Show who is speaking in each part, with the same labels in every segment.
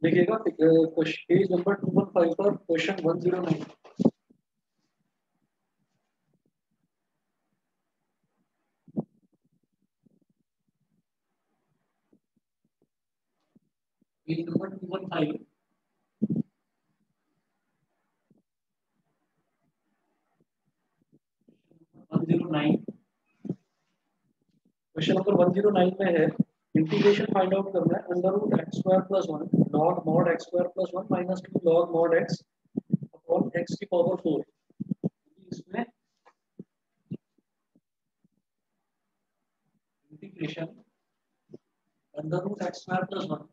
Speaker 1: देखिएगा page number 215 पर question 109। Page number 215 109। Question number 109 में है इंटीग्रेशन फाइंड आउट करना है under root x square plus one log mod x square plus one minus two log mod x upon x की power 4। इसमें integration under root x square plus one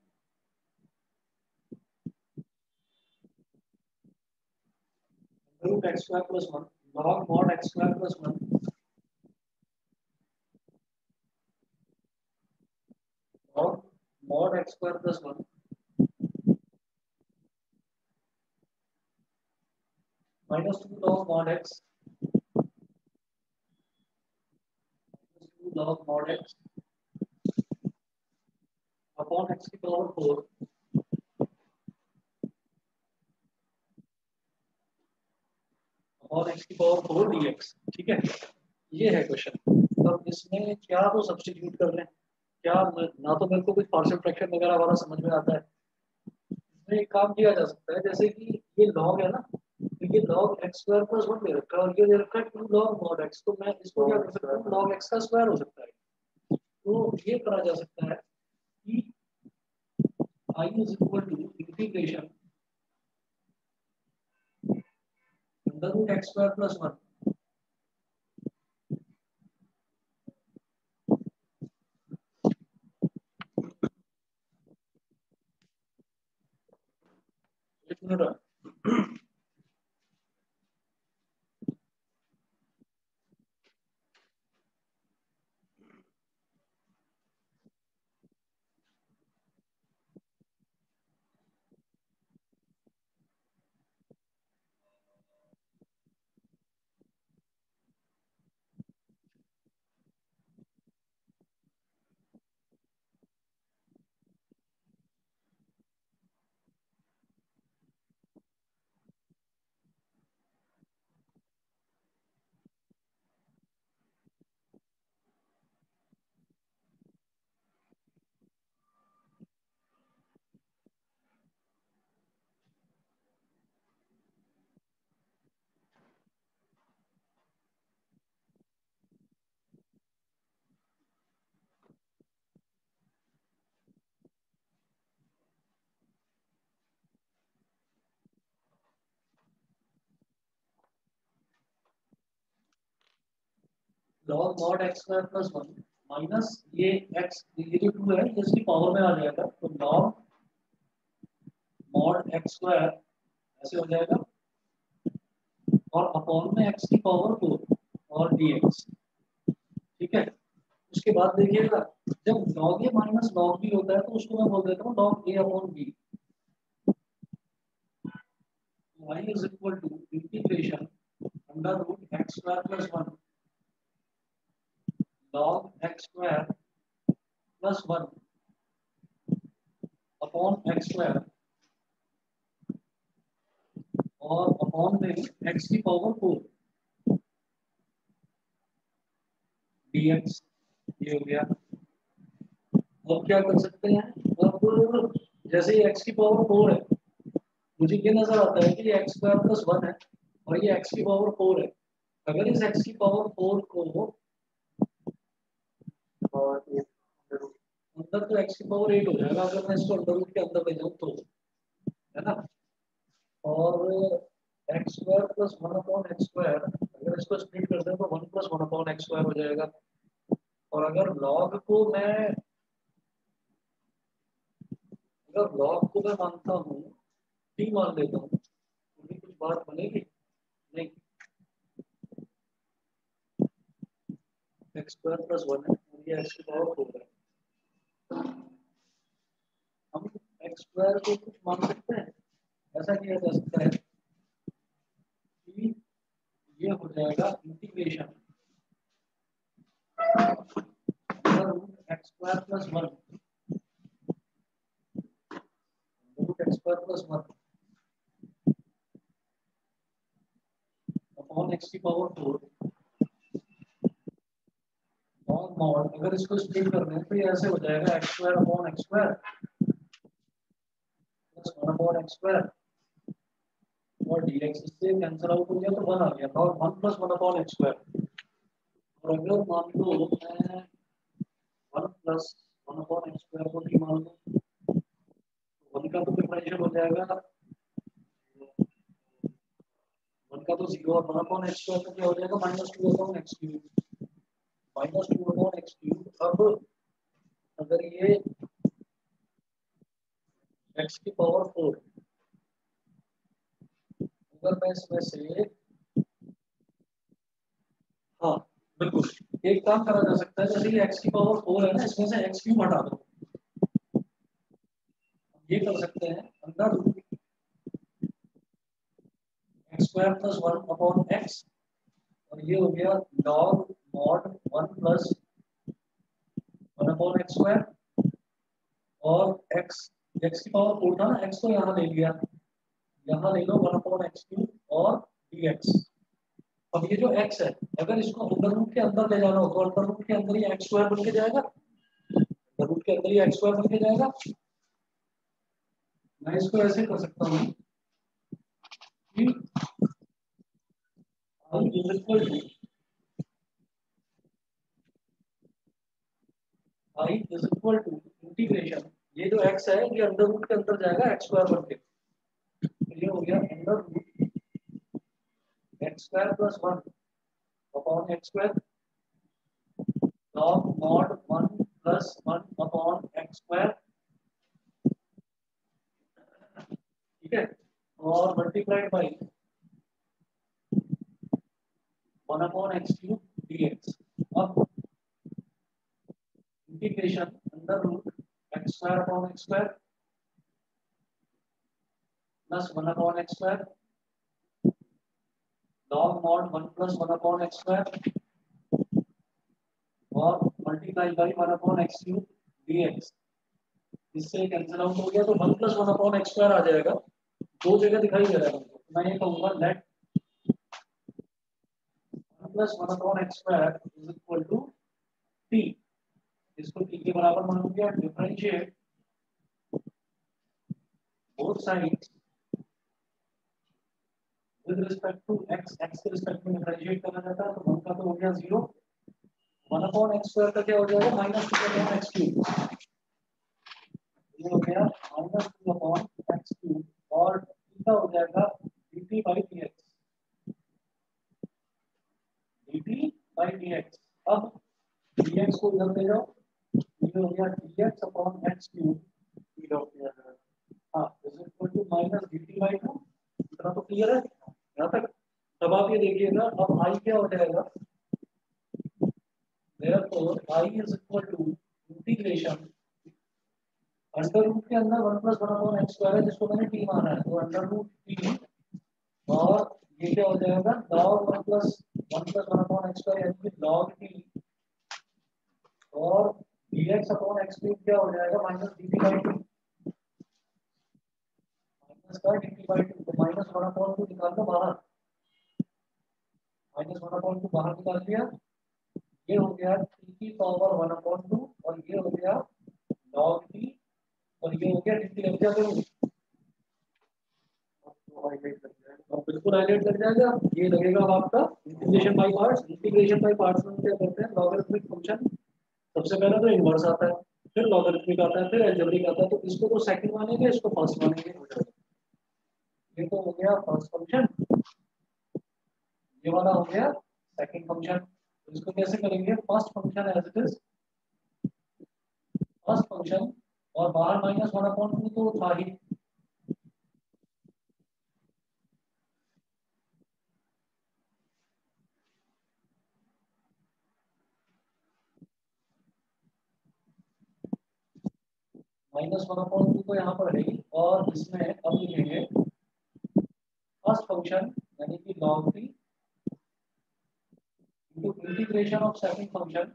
Speaker 1: root x square plus one log mod x square plus one log mod x square plus one minus two log mod x two log mod x upon x की power 4 और x की power 4 dx। ठीक है, ये है question. अब इसमें क्या तो सब्स्टिट्यूट कर रहे हैं, क्या ना तो मेरे को कुछ पार्शियल फ्रैक्शन वगैरह वाला समझ में आता है। इसमें एक काम किया जा सकता है, जैसे कि ये लॉग है ना, तो ये log x square plus one दे रखा है और ये दे रखा है टू लॉग मॉड एक्स, तो मैं इसको क्या कर सकता हूँ, लॉग एक्स का स्क्वायर हो सकता है। तो ये करा जा सकता है कि I is equal to integration under root x square plus one एक मिनट। Log mod x square plus one minus ये एक्स, ये जो टू है ये इसकी पावर में आ जाएगा, तो लॉग मॉड एक्स स्क्वायर ऐसे हो जाएगा और अपॉन में एक्स की पावर 4 और dx। ठीक है, उसके बाद देखिएगा जब log a minus log b होता है तो उसको मैं बोल देता हूँ log a upon b। y is equal to integration under root x square plus one log x square plus one upon x square और अपॉन में एक्स की पावर 4 dx। ये हो गया। अब क्या कर सकते हैं, अब जैसे ये एक्स की पावर 4 है, मुझे ये नजर आता है कि ये एक्स स्क्वायर प्लस वन है और ये एक्स की पावर 4 है। अगर इस एक्स की पावर 4 को और ये अंदर तो एक्स की पावर 8 हो जाएगा अगर मैं इसको अंडर रूट के अंदर ले जाऊँ तो, है ना। और x square plus one upon x square अगर इसको स्प्लिट कर दें तो one plus one upon x square हो जाएगा। और अगर लॉग को मैं मानता हूँ टी मान लेता हूँ तो भी कुछ बात बनेगी नहीं। एक्स स्क्वायर प्लस वन है और ये एक्स की पावर 4 है, हम एक्स स्क्वायर को कुछ मान सकते हैं। ऐसा किया जा सकता है कि ये हो जाएगा integration root x square plus one root x square plus 1 upon x की पावर 4 और मॉड, अगर इसको स्प्लिट करना है तो ये ऐसे हो जाएगा x square upon x square plus 1 upon x square और dx, इससे कैंसिल आउट हो गया तो 1 आ गया और 1 प्लस 1 अपॉन एक्स स्क्वायर। और अगर मान लो मैं 1 प्लस 1 अपॉन एक्स स्क्वायर को भी मान लो, 1 का तो डिफरेंशियल हो जाएगा, 1 का तो 0 और 1 अपॉन एक्स स्क्वायर का क्या हो जाएगा -2 upon x cube, -2 upon x cube. अब अगर ये x की पावर 4, अगर मैं इसमें से, हाँ बिल्कुल, एक काम करा जा सकता है, जैसे ये x की पावर 4 है ना, इसमें से x क्यूब हटा दो, ये कर सकते हैं अंदर root x square plus 1 upon x, और ये हो गया log mod 1 plus 1 upon x square, और x, x की पावर 4 था ना, x तो यहाँ ले लिया, यहाँ ले लो 1 अपॉन एक्स क्यूब और dx। अब ये जो x है, अगर इसको अंडर रूट के अंदर ले जाना हो तो अंडर रूट के अंदर ही एक्स स्क्वायर बन के जाएगा, अंडर रूट के अंदर ही एक्स स्क्वायर बन के जाएगा। मैं इसको ऐसे कर सकता हूँ कि i is equal to integration, ये जो x है ये अंडर रूट के अंदर जाएगा एक्स स्क्वायर बन के, तो ये हो गया under root x square plus 1 upon x square log mod 1 plus 1 upon x square, ठीक है, और multiplied by 1 upon x cube dx। अब integration under root x square upon x square plus 1 upon x square log mod 1 plus 1 upon x square और multiply by 1 upon x cube dx। इससे cancel out हो गया तो 1 plus 1 upon x square आ जाएगा, दो जगह दिखाई दे रहा है मुझको, मैं ये कहूंगा let 1 plus 1 upon x square is equal to t, इसको t के बराबर मान लिया, differentiate both sides with respect to x, x के रिस्पेक्ट में डिफरेंशिएट करना जाता है, तो 1 का तो हो गया 0, 1 अपॉन एक्स स्क्वायर का क्या हो जाएगा -2 अपॉन एक्स क्यूब, ये हो गया -2 अपॉन एक्स क्यूब और थीटा हो जाएगा dt by dx, dt by dx। अब dx को इधर ले जाओ, ये हो गया dx upon x cube, theta हो गया, हाँ is equal to minus dt by 2, इतना तो क्लियर है यहाँ तक। तब आप ये देखिएगा अब i क्या हो जाएगा, therefore i is equal to integration under root के अंदर 1 प्लस 1 अपॉन एक्स स्क्वायर है जिसको मैंने t माना है, तो अंडर रूट t, और ये क्या हो जाएगा log 1 plus 1 upon x square यानी कि log t, और dx अपॉन एक्स क्यूब क्या हो जाएगा माइनस dt बाई 2, माइनस का dt बाई 2, तो -1 अपॉन 2 निकाल दो बाहर, -1 अपॉन 2 बाहर निकाल दिया, ये हो गया t की पावर 1 अपॉन 2 और ये हो गया log t और ये हो गया dt, लग गया करूँ तो बिल्कुल हाईलाइट लग जाएगा, ये लगेगा अब आपका integration by parts. Integration by parts में क्या करते हैं, लॉगरिथमिक फंक्शन सबसे पहले तो इनवर्स आता है, फिर लॉगरिथमिक आता है, फिर अलजेब्रिक आता है, तो इसको तो सेकंड मानेंगे, इसको फर्स्ट मानेंगे, हो जाएगा। ये तो हो गया फर्स्ट फंक्शन, ये वाला हो गया सेकंड फंक्शन, तो इसको कैसे करेंगे, first function as it is first function, और बाहर -1/2 तो था ही, -1/2 तो यहाँ पर है ही, और इसमें अब लिखेंगे फर्स्ट फंक्शन यानी कि log t into integration of second function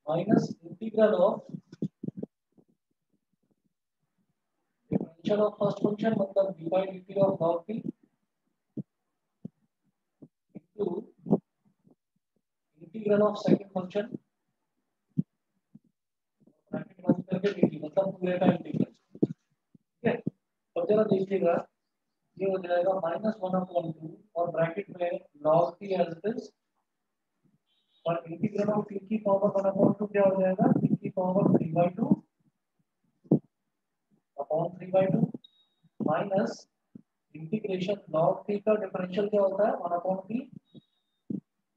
Speaker 1: minus integral of extension of first function मतलब dy dt of log t into integral of second function bracket बंद करके dt मतलब पूरे का इंटीग्रल। ठीक है, अब जरा देखिएगा ये हो जाएगा -1/2 और ब्रैकेट में log t as it is और इंटीग्रल ऑफ t की पावर 1/2 क्या हो जाएगा t की पावर 3/2 upon 3/2 minus integration log t का डिफरेंशियल क्या होता है 1/t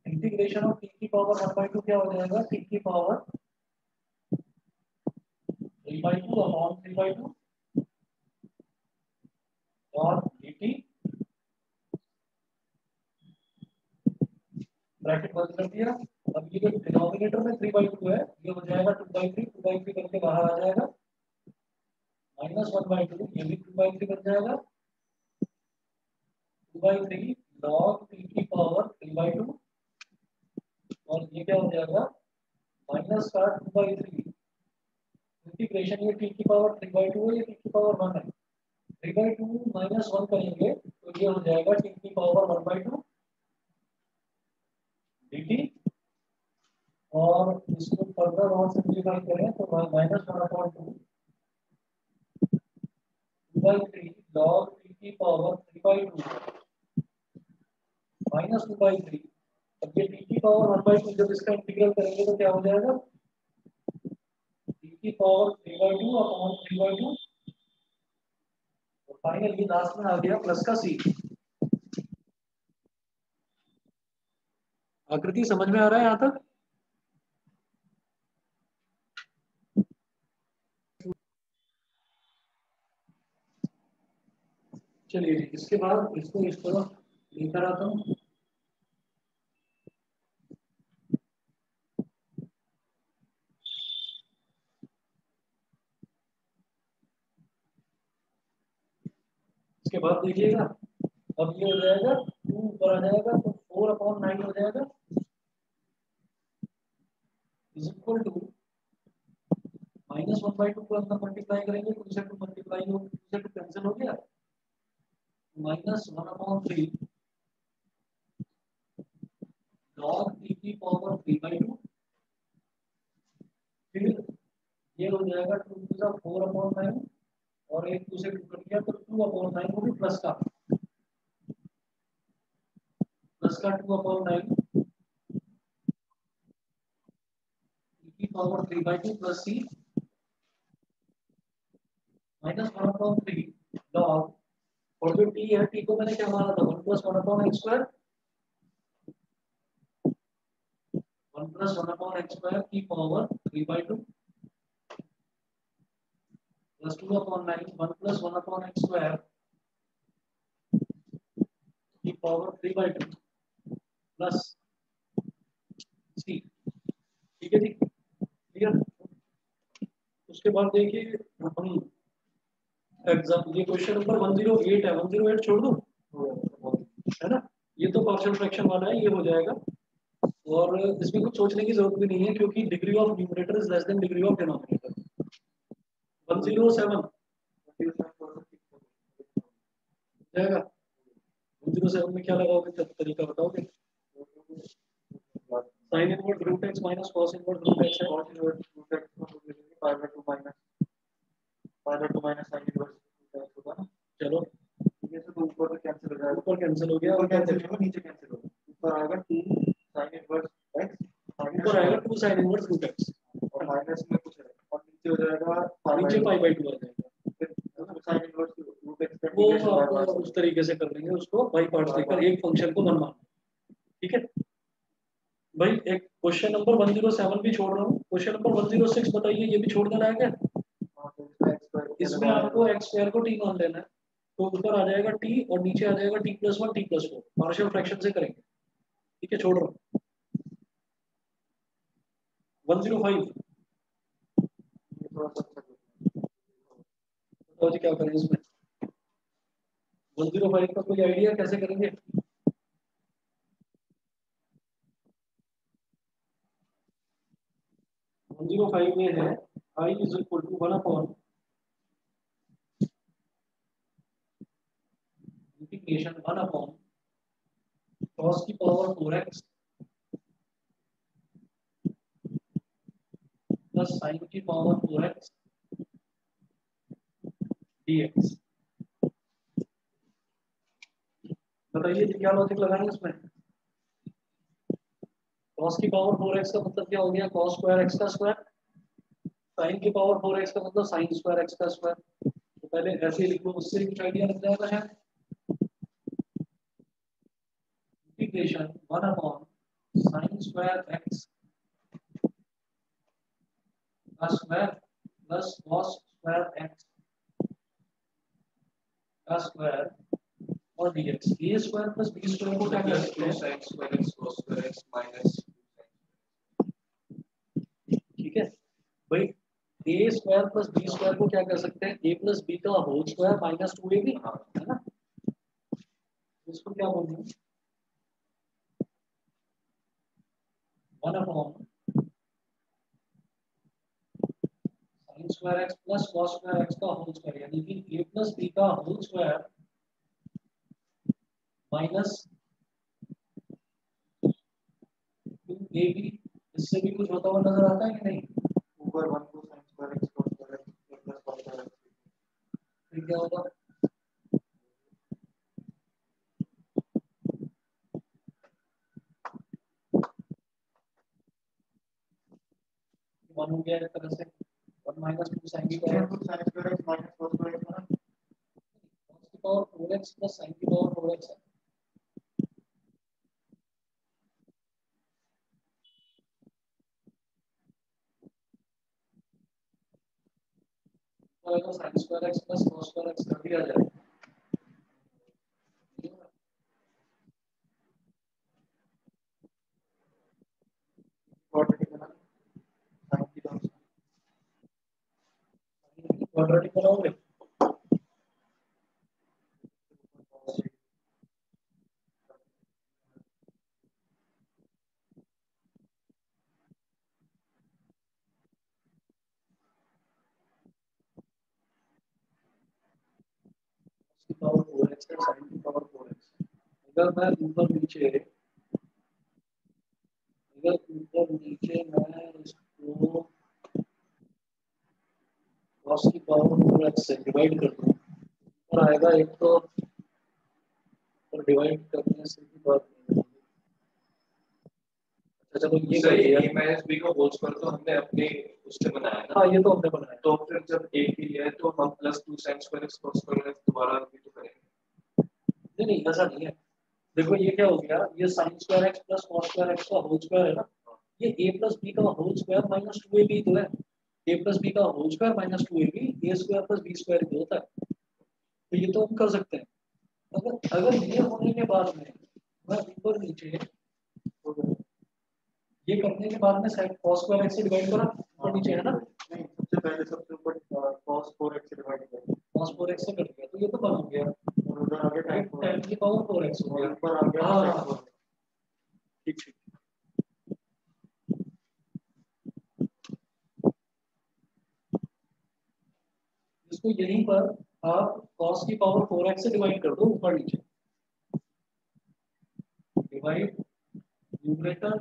Speaker 1: इंटीग्रेशन ऑफ t की पावर 1/2 क्या हो जाएगा t की पावर 3/2 अपॉन 3/2 और dt ब्रैकेट बंद कर दिया। अब ये जो डिनोमिनेटर में 3/2 है ये हो जाएगा 2/3 करके बाहर आ जाएगा -1/2 ये भी 2/3 बन जाएगा 2/3 log t की पावर 3/2 और ये क्या हो जाएगा माइनस का 2/3 इंटीग्रेशन ये t की पावर 3/2 है ये t की पावर 1 है 3/2 -1 करेंगे तो ये हो जाएगा t की पावर 1/2 dt और इसको फर्दर और सिंपलीफाई करें तो -1/2 2/3 log t की पावर 3/2 -2/3 अब ये t की पावर 1/2 जब इसका इंटीग्रल करेंगे तो क्या हो जाएगा t की पावर 3/2 अपॉन 3/2 और फाइनली लास्ट में आ गया प्लस का c। आकृति समझ में आ रहा है यहाँ तक? चलिए इसके बाद इसको इस तरह लेकर आता हूँ। इसके बाद देखिएगा अब ये हो जाएगा 2 ऊपर आ जाएगा तो 4/9 हो जाएगा इज इक्वल टू -1/2 को अंदर मल्टीप्लाई करेंगे 2 से 2 मल्टीप्लाई हो 2 से 2 कैंसिल हो गया -1/3 log t की पावर 3/2 फिर ये हो जाएगा 2 टू द 4/9 और एक 2 से 2 कट गया तो 2/9 वो भी प्लस का 2/9 की पावर 3/2 प्लस c -1/3 लॉग और जो t है t को मैंने क्या माना था 1 + 1/x², 1 + 1/x² की पावर 3/2 प्लस 2/9 1 + 1/x² की पावर 3/2 प्लस c। ठीक है जी, क्लियर। उसके बाद देखिए हम एग्जाम ये क्वेश्चन नंबर 108 है 108 छोड़ दो है ना, ये तो पार्शियल फ्रैक्शन वाला है ये हो जाएगा और इसमें कुछ सोचने की जरूरत भी नहीं है क्योंकि degree of numerator is less than degree of denominator. 107 जाएगा 107 में क्या लगाओगे तरीका बताओगे sin inverse root x minus cos inverse root x है cos इनवर्स रूट x को हम लिखेंगे pi/2 minus sin inverse root x होगा ना। चलो ये तो ऊपर तो कैंसिल हो जाएगा ऊपर कैंसिल हो गया और कैंसिल होगा नीचे कैंसिल होगा ऊपर आएगा 2 sin इनवर्स x ऊपर आएगा 2 sin इनवर्स रूट x और माइनस में कुछ है और नीचे हो जाएगा नीचे pi/2 आ जाएगा फिर sin इनवर्स रूट x का इंटीग्रेशन उस तरीके से कर लेंगे उसको बाई पार्ट्स लेकर एक फंक्शन को बनवाना। ठीक है भाई, एक क्वेश्चन नंबर 107 भी छोड़ रहा हूँ, क्वेश्चन नंबर 106 बताइए ये भी छोड़ देना है क्या? इसमें आपको x स्क्वायर को t मान लेना है तो ऊपर आ जाएगा t और नीचे आ जाएगा t+1 t+4 पार्शियल फ्रैक्शन से करेंगे। ठीक है छोड़ रहा हूँ 105 बताओ जी क्या करें इसमें 105 का कोई आइडिया कैसे करेंगे? वन जीरो फाइव में है i = 1/, इंटीग्रेशन 1 अपॉन cos की पावर 4x प्लस sin की पावर 4x dx। बताइए क्या लॉजिक लगाएंगे इसमें। cos की पावर 4x का मतलब क्या हो गया, cos स्क्वायर x का स्क्वायर। sin की पावर 4x का मतलब sin स्क्वायर x का स्क्वायर। तो पहले ऐसे लिख लो, उससे कुछ आइडिया लग जाएगा शायद। Integration 1 upon sin square x का square plus cos square x का स्क्वायर और dx। a square plus b square को क्या कर सकते हैं, sin square x cos square x minus, ठीक है भाई। a square plus b square को क्या कर सकते हैं, a प्लस b का होल स्क्वायर माइनस 2ab, है ना। इसको क्या बोलते हैं, 1 upon sin square x plus cos square x का होल स्क्वायर, यानी कि a प्लस b का होल स्क्वायर माइनस 2ab। इससे भी कुछ होता हुआ नजर आता है कि नहीं, ऊपर 1 को sin square x cos square x plus cos square x, फिर क्या होगा, 1 हो गया एक तरह से, 1 माइनस 2 sin की power sin square x minus cos square x, cos की पावर 4x प्लस sin की पावर 4x है। तो sin square x plus cos square x कर दिया जाए, क्वाड्रेटिक बना, sin की टर्म्स में क्वाड्रेटिक बनाओगे, की पावर 4x है, sin की पावर 4x। अगर मैं ऊपर नीचे मैं इसको cos की पावर 4x से डिवाइड कर दूं, और आएगा एक तो, और डिवाइड करने से भी बात नहीं होगी। अच्छा चलो ये सही है, a माइनस b का होल स्क्वायर तो हमने अपने उससे बनाया ना, हाँ ये तो हमने बनाया। तो फिर जब a की लिया है तो हम plus 2 sin square x cos square x दोबारा भी तो करेंगे। नहीं नहीं ऐसा नहीं है, देखो ये क्या हो गया, ये sin square x plus cos square x का होल स्क्वायर है ना, ये a प्लस b का होल स्क्वायर माइनस 2ab तो है, a प्लस b का whole square minus 2ab, a square plus b square भी होता है। तो ये तो हम कर सकते हैं। अगर अगर ये होने के बाद में मैं ऊपर नीचे, ये करने के बाद में साइड cos स्क्वायर x से डिवाइड करा, ऊपर नीचे है ना, नहीं सबसे पहले सबसे ऊपर cos 4x से डिवाइड किया, cos 4x से कट गया, तो ये तो बन हो गया, और उधर आगे tan की पावर 4x हो गया, ऊपर आ गया। हां ठीक ठीक। इसको यहीं पर आप cos की पावर 4x से डिवाइड कर दो, ऊपर नीचे divide numerator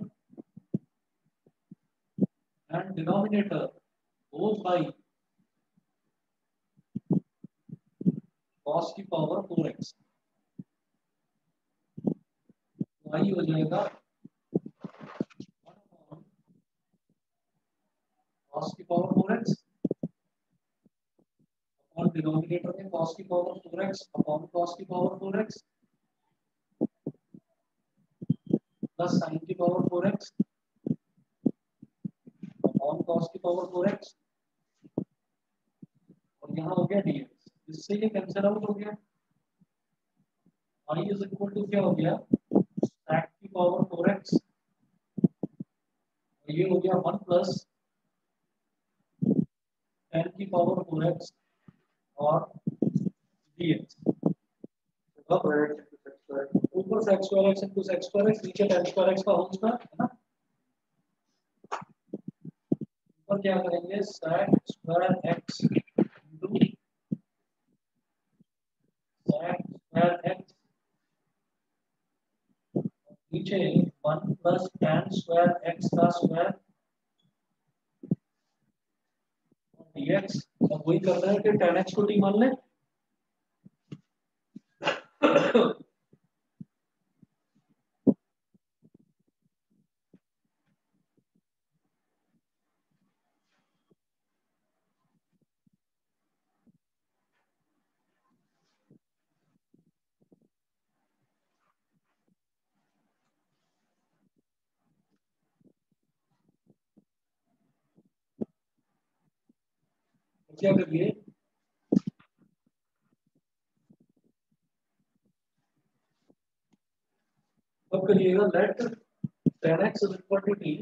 Speaker 1: and denominator both by cos की पावर 4x, y हो जाएगा cos की पावर 4x और डिनोमिनेटर में cos की पावर 4x अपॉन cos की पावर 4x प्लस sin की पावर 4x अपॉन cos की पावर 4x, और यहाँ हो गया dx, इससे ये कैंसिल आउट हो गया। y इज इक्वल टू क्या हो गया, sec की पावर 4x, और ये हो गया 1 प्लस tan की पावर 4x और dx। ऊपर sec square x into sec square x, नीचे tan स्क्वायर x का होल स्क्वायर है ना। ऊपर क्या करेंगे, sec square x into sec square x नीचे 1 प्लस tan स्क्वायर x का स्क्वायर dx। अब वही कर रहे हैं कि tan x को t मान लें। क्या करिए, अब करिएगा let tan x is equal to t,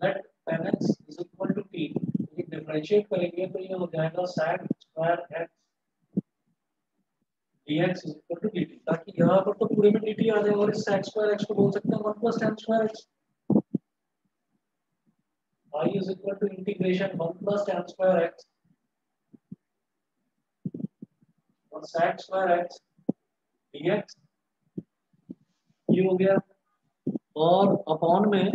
Speaker 1: let tan x is equal to t, ये डिफरेंशिएट करेंगे तो ये हो जाएगा sec square x dx is equal to dt, ताकि यहाँ पर तो पूरे में dt आ जाए और इस sec स्क्वायर x को बोल सकते हैं 1 plus tan square x। y is equal to integration 1 plus tan square x और sec square x dx, ये हो गया। और अपॉन में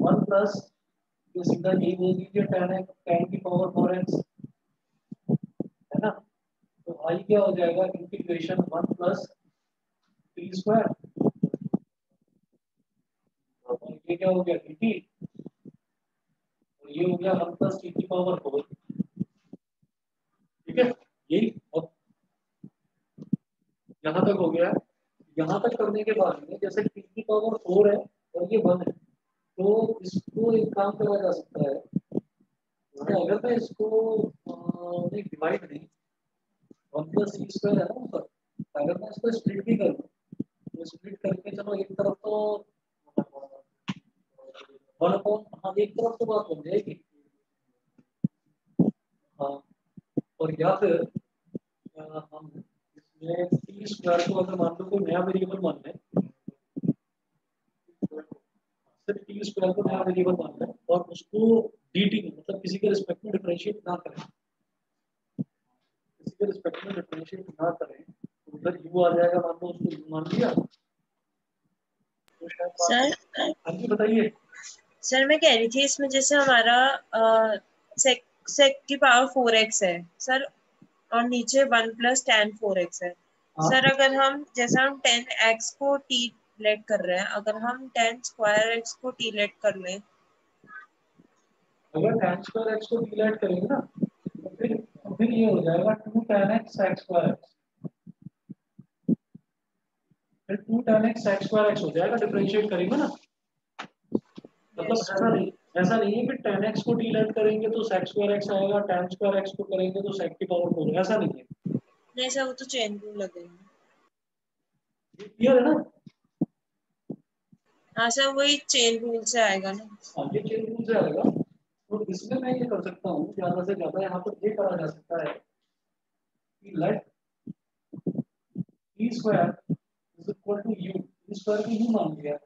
Speaker 1: 1 प्लस, ये सीधा यही बोल दीजिए tan की पावर 4x, है ना। तो i क्या हो जाएगा, इंटीग्रेशन 1 प्लस t स्क्वायर, और ये क्या हो गया dt, और ये हो गया 1 प्लस t की पावर 4। ठीक है, यही अब यहाँ तक हो गया। यहाँ तक करने के बाद में जैसे t की पावर 4 है और ये 1 है, तो इसको एक काम करा जा सकता है, अगर मैं इसको डिवाइड नहीं, 1 प्लस टी स्क्वायर है ना ऊपर, अगर मैं इसको स्प्लिट भी करूँ तो स्प्लिट करके चलो एक तरफ तो 1 अपॉन, हाँ एक तरफ तो बात बन जाएगी, हाँ। और या फिर हम इसमें टी स्क्वायर को अगर मान लो कोई नया वेरिएबल मान लें, सिर्फ टी स्क्वायर को नया वेरिएबल मान लें और उसको dt मतलब किसी के रिस्पेक्ट में डिफरेंशिएट ना करें, किसी के रिस्पेक्ट में डिफरेंशिएट ना करें, तो उधर u आ जाएगा, मान लो उसको u मान लिया तो शायद
Speaker 2: सर
Speaker 1: हाँ जी बताइए।
Speaker 2: सर मैं कह रही थी इसमें जैसे हमारा सेक की पावर 4x है सर, और नीचे 1 प्लस tan 4x है।
Speaker 1: हाँ,
Speaker 2: सर अगर हम जैसे हम 10x को t लेट कर रहे हैं, अगर हम tan स्क्वायर x को t लेट कर लें,
Speaker 1: अगर tan स्क्वायर x को डिवाइड करेंगे ना तो फिर ये हो जाएगा 2 tan x sec square x, फिर 2 tan x sec square x हो जाएगा, डिफरेंशिएट करेंगे ना। मतलब
Speaker 2: yes,
Speaker 1: ऐसा नहीं है कि tan x को डिवाइड करेंगे तो sec स्क्वायर x आएगा, tan स्क्वायर x को करेंगे तो sec की पावर 4, ऐसा नहीं है।
Speaker 2: नहीं सर वो तो चेन रूल लगेगा।
Speaker 1: ये क्लियर है ना।
Speaker 2: हाँ सर वही चेन रूल से आएगा ना।
Speaker 1: हाँ, ये चेन रूल से आएगा। तो इसमें मैं ये कर सकता हूँ, ज्यादा से ज्यादा यहाँ पर ये करा जा सकता है कि let t square is equal to u, t square को u मान लिया,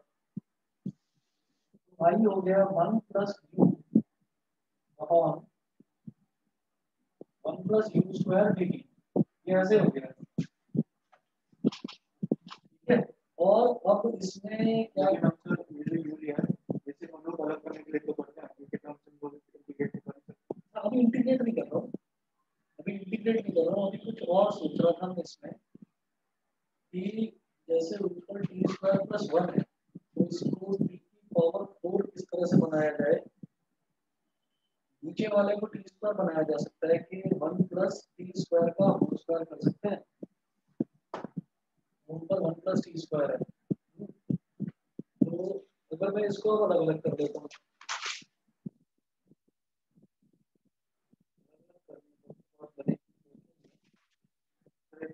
Speaker 1: तो y हो गया 1 plus u upon 1 plus u square dt, ये ऐसे हो गया। ठीक है, और अब इसमें क्या हम सर ये यू लिया है, जैसे हम लोग अलग करने के लिए तो करते हैं ये टर्म सिंबल इंटीग्रेट कर सकते हैं। अभी इंटीग्रेट नहीं कर रहा हूँ, अभी इंटीग्रेट नहीं कर रहा हूँ, अभी कुछ और सोच रहा था मैं इसमें कि जैसे ऊपर टी स्क्वायर प्लस 1 है तो इसको टी की पावर 4 किस तरह से बनाया जाए, नीचे वाले को टी स्क्वायर बनाया जा सकता है कि 1 प्लस टी स्क्वायर का होल स्क्वायर कर सकते हैं, ऊपर 1 प्लस टी स्क्वायर है। तो अगर मैं इसको अलग अलग कर देता हूँ,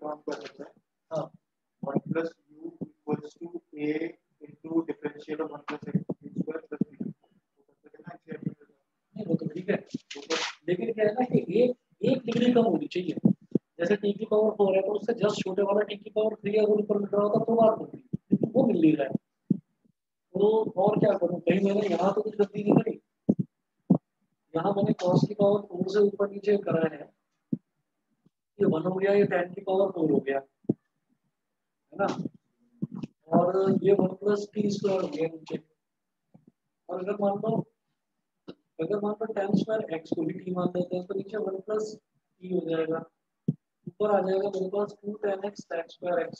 Speaker 1: काम कर सकते हैं, हाँ 1 plus u equals to a into differential of 1 plus x square plus b, नहीं वो तो ठीक है, लेकिन क्या है ना कि एक एक डिग्री कम होनी चाहिए, जैसे टी की पावर 4 है तो उससे जस्ट छोटे वाला टी की पावर 3 अगर ऊपर मिल रहा होता तो बात होती, लेकिन वो मिल नहीं रहा है। तो और क्या करूँ, कहीं मैंने यहाँ तो कुछ गलती नहीं करी, यहाँ मैंने cos की पावर 4 से ऊपर नीचे करा है, ये 1 हो गया, ये 10⁴ हो गया, है ना। और ये 1 + t² हो गया नीचे। और अगर मान लो 10² x को भी t मान लेते हैं तो नीचे 1 + t हो जाएगा। ऊपर आ जाएगा मेरे पास 2 tan x sec² x,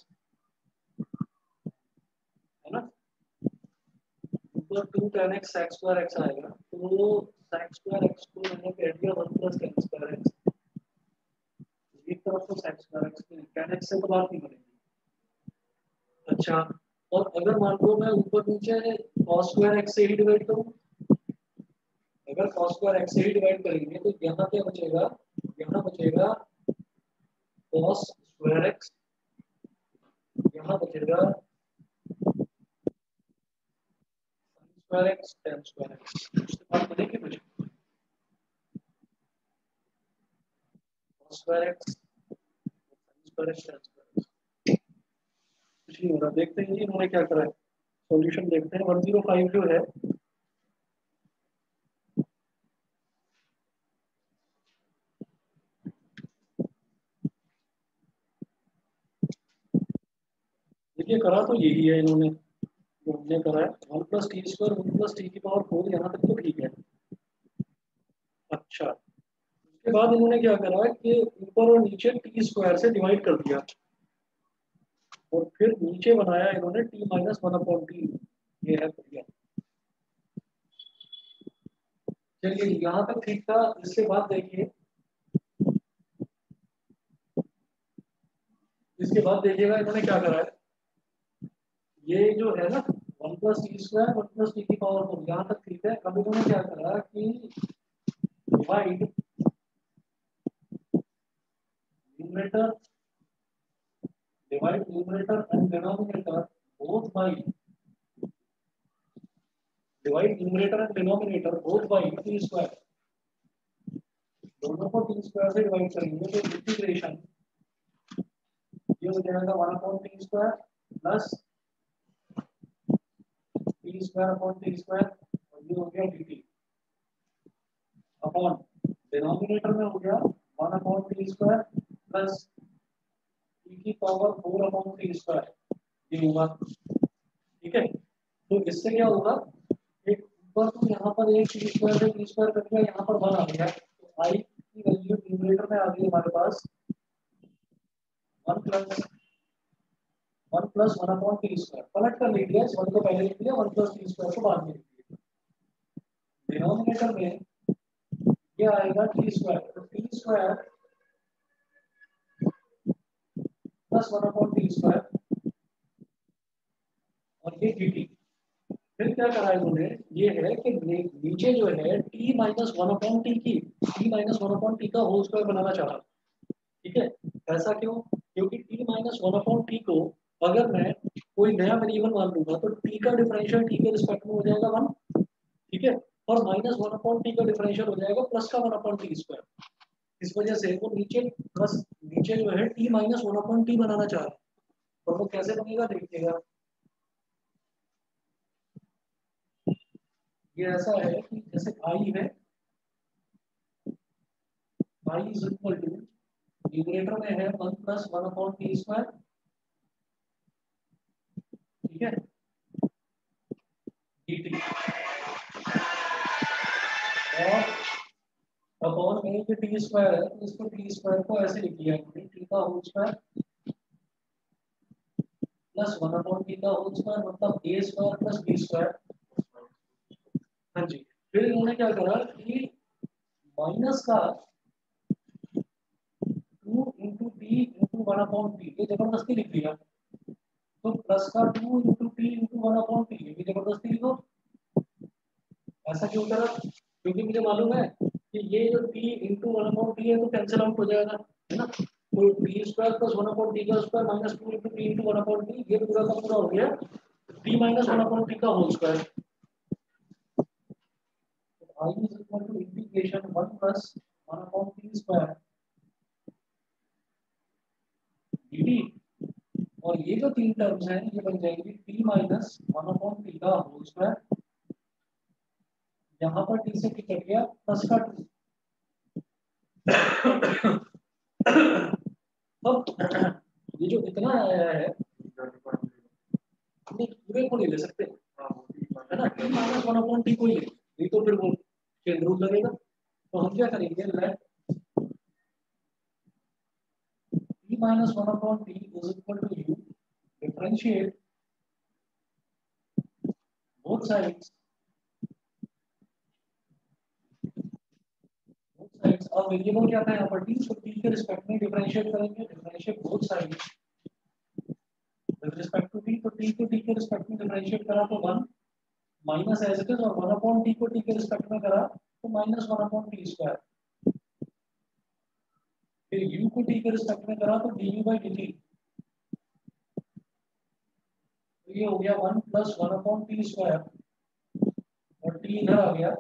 Speaker 1: है ना। ऊपर 2 tan x sec² x आएगा, तो sec² x को मैंने कह दिया 1 + tan² x। एक तरफ तो sec² x tan x से तो बात नहीं बनेगी। अच्छा, और अगर मान लो मैं ऊपर नीचे cos² x से ही डिवाइड करूं, अगर cos² x से ही डिवाइड करेंगे तो यहाँ क्या बचेगा, यहाँ बचेगा cos² x, यहाँ बचेगा sin² x tan² x। उसके बाद बनेगी मुझे cos² x sin² x tan² x। कुछ नहीं हो रहा, देखते हैं जी इन्होंने क्या करा है। सॉल्यूशन देखते हैं। 105 जो है, देखिए करा तो यही है इन्होंने, जो हमने करा है 1 + t² 1 + t⁴ यहाँ तक तो ठीक है। अच्छा, उसके बाद इन्होंने क्या करा कि ऊपर और नीचे t² से डिवाइड कर दिया, और फिर नीचे बनाया इन्होंने t-1/t। ये है बढ़िया। चलिए यहाँ तक ठीक था। इसके बाद देखिए, इसके बाद देखिएगा इन्होंने क्या करा है। ये जो है ना 1 + t² 1 + t⁴ यहाँ तक ठीक है। अब इन्होंने क्या करा कि divide numerator and denominator both by t²। दोनों को t² से डिवाइड करेंगे तो इंटीग्रेशन ये हो जाएगा 1/t² प्लस t²/t², और ये हो गया dt अपॉन डिनोमिनेटर में हो गया 1/t² प्लस t⁴/t²। ये होगा, ठीक है। तो इससे क्या होगा, एक ऊपर तो यहाँ पर एक t² से t² कट गया, यहाँ पर 1 आ गया, तो i की वैल्यू न्यूमरेटर में आ गई हमारे पास 1 + 1/t²। पलट कर लिख दिया, इस 1 को पहले लिख दिया, 1 + t² को बाद में लिख दिया। डिनोमिनेटर में ये आएगा t², तो t² प्लस 1/t², और ये dt। फिर क्या करा इन्होंने, ये है कि नीचे जो है t-1/t की t-1/t का होल स्क्वायर बनाना चाहा, ठीक है। ऐसा क्यों, क्योंकि t-1/t को अगर मैं कोई नया वेरिएबल मान लूंगा तो t का डिफरेंशियल t के रिस्पेक्ट में हो जाएगा 1, ठीक है। और -1/t का डिफरेंशियल हो जाएगा प्लस का 1/t²। इस वजह से वो नीचे प्लस, नीचे जो है t-1/t बनाना चाह रहा है, और वो कैसे बनेगा देखिएगा। ये ऐसा है कि जैसे i है, i is equal to, numerator में है 1 + 1/t², ठीक है, dt, और अपॉन में जो t² है तो इसको t² को ऐसे लिख लिया हमने, t का होल स्क्वायर प्लस 1/t का होल स्क्वायर, मतलब a² प्लस b²। हाँ जी। फिर इन्होंने क्या करा कि माइनस का 2 × t × 1/t, ये जबरदस्ती लिख दिया, तो प्लस का 2 × t × 1/t, ये भी जबरदस्ती लिखो। ऐसा क्यों करा, क्योंकि मुझे मालूम है कि ये जो t × 1/t है तो कैंसिल आउट हो जाएगा, है ना। तो t² + 1/t का स्क्वायर माइनस 2 × t × 1/t, ये पूरा का पूरा हो गया t - 1/t का whole square. I is equal to integration 1 + 1/t² dt, और ये जो तीन टर्म्स हैं ये बन जाएंगी t - 1/t का होल स्क्वायर, यहाँ पर t से t कट गया, प्लस का t अब ये जो इतना आया है नहीं पूरे को नहीं ले सकते है ना, T minus one upon t को ही ले, नहीं तो फिर वो चेन रूल लगेगा। तो हम क्या करेंगे, let t minus one upon t is equal to u, differentiate both sides, और वेरिएबल क्या था यहाँ पर टी, तो टी के रिस्पेक्ट में डिफरेंशिएट करेंगे, differentiate both sides with respect to t, तो टी को टी के रिस्पेक्ट में डिफरेंशिएट करा तो 1 माइनस एज इट इज, और 1 अपॉन टी को टी के रिस्पेक्ट में करा तो माइनस 1 अपॉन टी स्क्वायर, फिर u को t के रिस्पेक्ट में करा तो du बाई dt, तो ये हो गया 1 प्लस 1 अपॉन टी स्क्वायर, और t इधर आ गया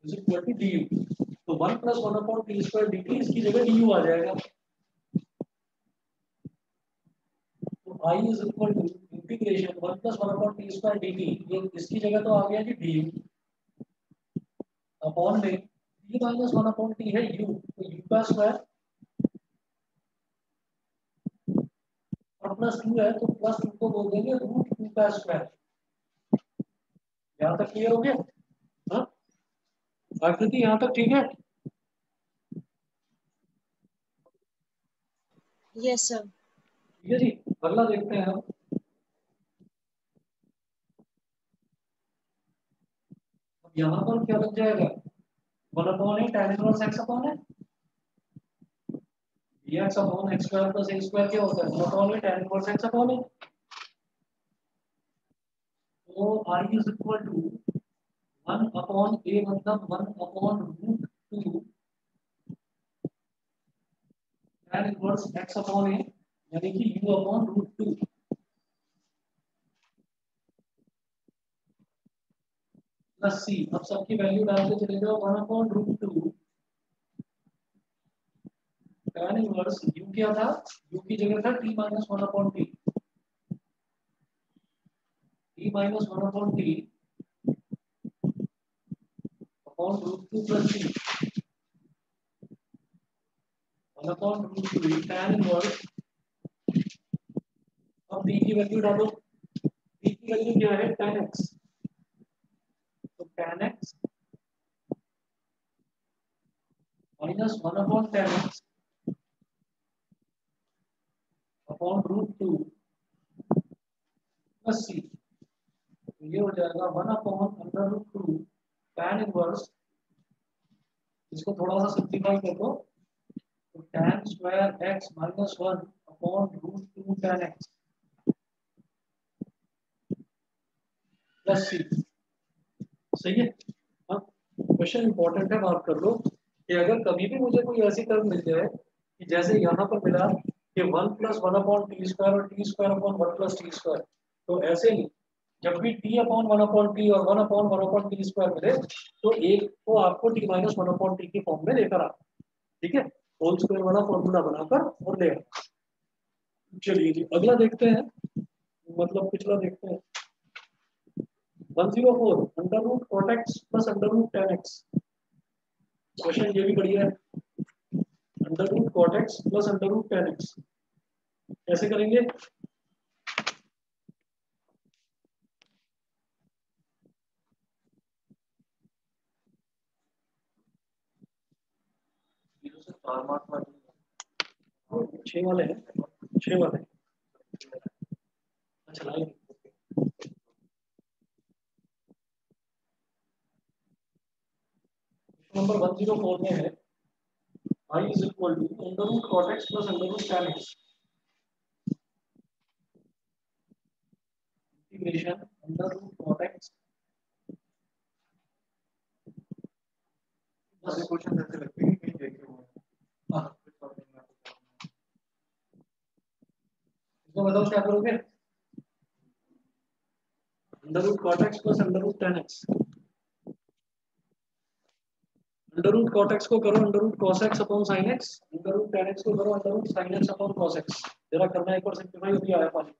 Speaker 1: इज इक्वल टू du, तो 1 plus 1 upon t square dt, इसकी जगह du आ जाएगा, तो I is equal to integration 1 plus 1 upon t square dt, ये इसकी जगह तो आ गया जी du, अपॉन में t माइनस 1 अपॉन t है u, तो u का स्क्वायर, और प्लस 2 है तो प्लस 2 को बोल देंगे रूट 2 का स्क्वायर। यहाँ तक क्लियर हो गया? हाँ, आकृति यहाँ तक ठीक है?
Speaker 2: Yes sir.
Speaker 1: ठीक है जी, अगला देखते हैं हम। यहाँ पर क्या लग जाएगा, 1 upon a tan inverse x upon है dx अपॉन x स्क्वायर प्लस a स्क्वायर, क्या होता है 1 upon a tan inverse x upon है, तो I is equal to 1 upon a मतलब 1 upon root 2 tan inverse x upon a, यानी कि u upon root 2 plus c, अब सबकी वैल्यू डाल के चले जाओ, 1 upon root 2 tan inverse u क्या था, u की जगह था t minus 1 upon t, t minus 1 upon t upon root 2 plus c, 1 upon root 2 tan inverse, अब t की वैल्यू डालो, t की वैल्यू क्या है tan x, तो tan x minus 1 upon tan x upon root 2 plus c, तो ये हो जाएगा 1 upon under root 2 tan inverse, इसको थोड़ा सा सिंप्लीफाई कर दो, तो tan square x minus 1 upon root 2 tan x plus c, सही है। अब क्वेश्चन इंपॉर्टेंट है, बात कर लो कि अगर कभी भी मुझे कोई ऐसी टर्म मिल जाए कि जैसे यहाँ पर मिला कि 1 प्लस 1 अपॉन टी स्क्वायर और T square upon 1 plus T square, तो ऐसे ही जब भी t अपॉन 1 अपॉन टी और 1 अपॉन 1 अपॉन टी स्क्वायर मिले, तो एक को आपको t माइनस 1 अपॉन टी के फॉर्म में लेकर आना, ठीक है, होल स्क्वायर वाला फॉर्मूला बनाकर और ले आना। चलिए जी, अगला देखते हैं, मतलब पिछला देखते हैं, 104 under root cot x plus under root tan x, question ये भी बढ़िया है, under root cot x plus under root tan x कैसे करेंगे, छह वाले हैं, छह वाले हैं। अच्छा लाइन नंबर 104 में है I is equal to under root cot x plus under root tan x integration under root cot x, सारे क्वेश्चन ऐसे लगते हैं कहीं देखे हुए हैं। हाँ, इसको बताओ क्या करोगे, under root cot x plus under root tan x, under root cot x को करो under root cos x upon sin x, under root tan x को करो under root sin x upon cos x, जरा करना एक बार simplify, अभी आया पानी।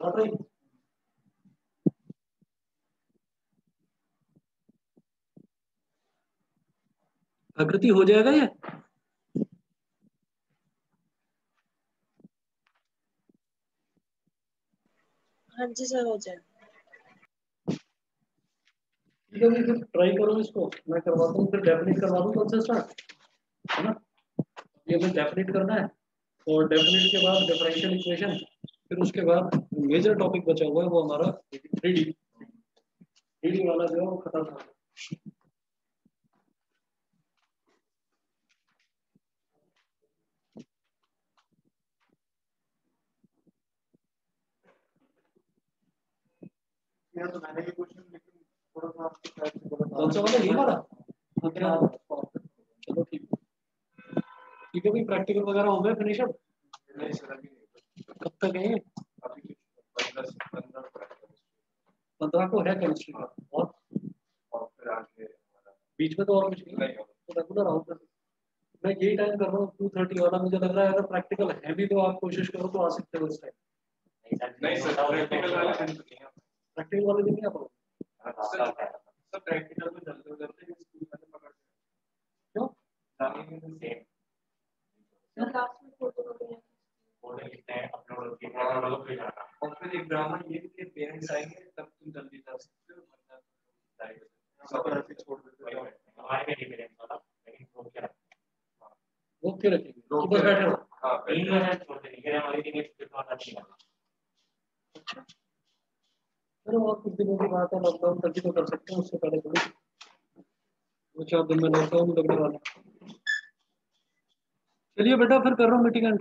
Speaker 1: बात रही। आकृति हो जाएगा ये?
Speaker 2: हाँ जी सर हो जाए।
Speaker 1: ठीक है भाई, फिर ट्राई करो इसको, मैं करवाता हूँ, फिर डेफिनेट करवा दूँ कल से स्टार्ट, है ना। ये हमें डेफिनेट करना है, और डेफिनेट के बाद डिफरेंशियल इक्वेशन, फिर उसके बाद मेजर टॉपिक बचा हुआ है वो हमारा 3D। 3D वाला जो है वो खत्म हो गया।
Speaker 3: तो मैंने भी क्वेश्चन लेकिन थोड़ा सा
Speaker 1: कौन सा वाला, ये वाला? चलो ठीक ठीक है भाई, प्रैक्टिकल वगैरह हो गए फिनिश अब?
Speaker 3: नहीं सर अभी नहीं,
Speaker 1: कब तक है ये?
Speaker 3: अभी 15
Speaker 1: 15 को है केमिस्ट्री का,
Speaker 3: और फिर आगे
Speaker 1: बीच में तो और कुछ नहीं, तो रेगुलर आओ फिर। मैं यही टाइम कर रहा हूँ 2:30 वाला, मुझे लग रहा है अगर प्रैक्टिकल है भी तो आप कोशिश करो तो आ सकते हो उस टाइम।
Speaker 3: नहीं सर प्रैक्टिकल वाले दिन तो नहीं
Speaker 1: प्रैक्टिकल वाले दिन नहीं आ पाओगे?
Speaker 3: सर प्रैक्टिकल में जल्दी जल्दी स्कूल में पकड़
Speaker 1: क्यों?
Speaker 3: और फिर एक ड्रामा ये कि पेरेंट्स आएंगे तब तुम जल्दी जा सकते हो, वरना सब ऐसे छोड़ देते हो। हमारे में पेरेंट्स वाला लेकिन वो क्या
Speaker 1: रोक के रखेंगे तो बस बैठे रहो।
Speaker 3: हां
Speaker 4: 3 महीने छोड़ देंगे, हमारी दिन में छुट्टी होना चाहिए।
Speaker 1: चलो और कुछ दिनों की बात है, लॉकडाउन तक ही तो कर सकते हैं, उससे पहले थोड़ी। 2-4 दिन में लॉकडाउन लगने वाला। चलिए बेटा फिर कर रहा हूँ मीटिंग एंड।